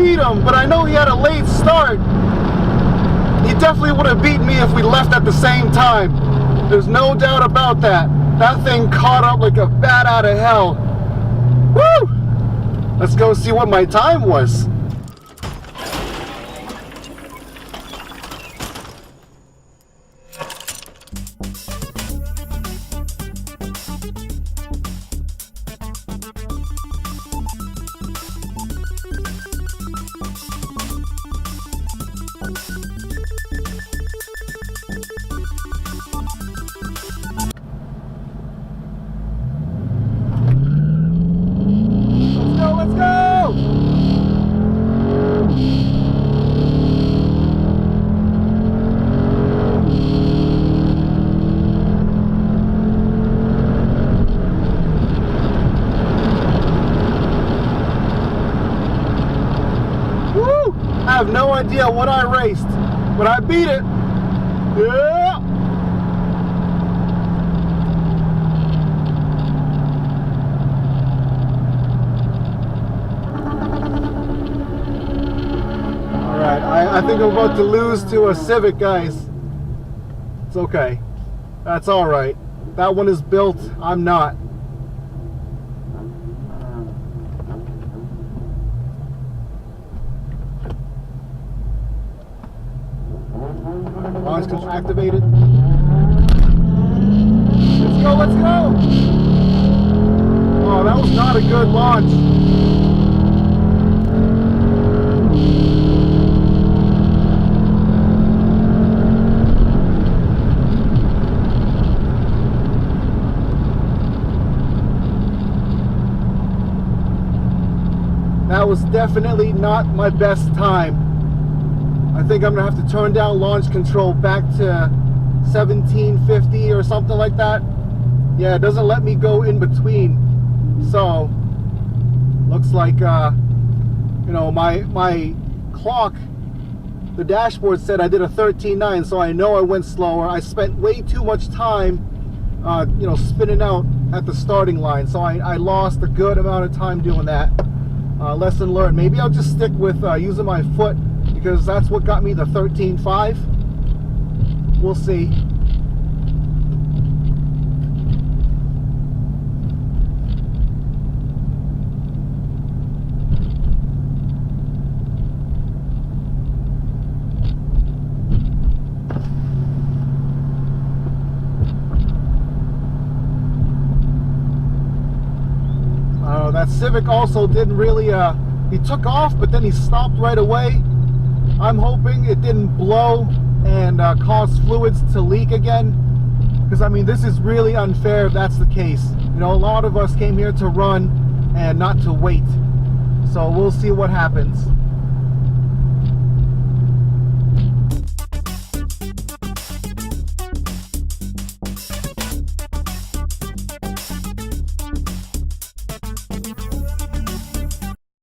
beat him, but I know he had a late start. He definitely would have beaten me if we left at the same time. There's no doubt about that. That thing caught up like a bat out of hell. Woo! Let's go see what my time was. Let's go! Woo! I have no idea what I raced, but I beat it. Yeah! I think I'm about to lose to a Civic, guys. It's okay. That's alright. That one is built. I'm not. Launch control activated. Let's go, let's go! Oh, that was not a good launch. That was definitely not my best time. I think I'm gonna have to turn down launch control back to 1750 or something like that. Yeah, it doesn't let me go in between. So looks like you know, my clock, the dashboard said I did a 13.9, so I know I went slower. I spent way too much time you know, spinning out at the starting line, so I lost a good amount of time doing that. Lesson learned. Maybe I'll just stick with using my foot, because that's what got me the 13.5. We'll see. That Civic also didn't really, he took off, but then he stopped right away. I'm hoping it didn't blow and cause fluids to leak again, because I mean, this is really unfair if that's the case. You know, a lot of us came here to run and not to wait. So we'll see what happens.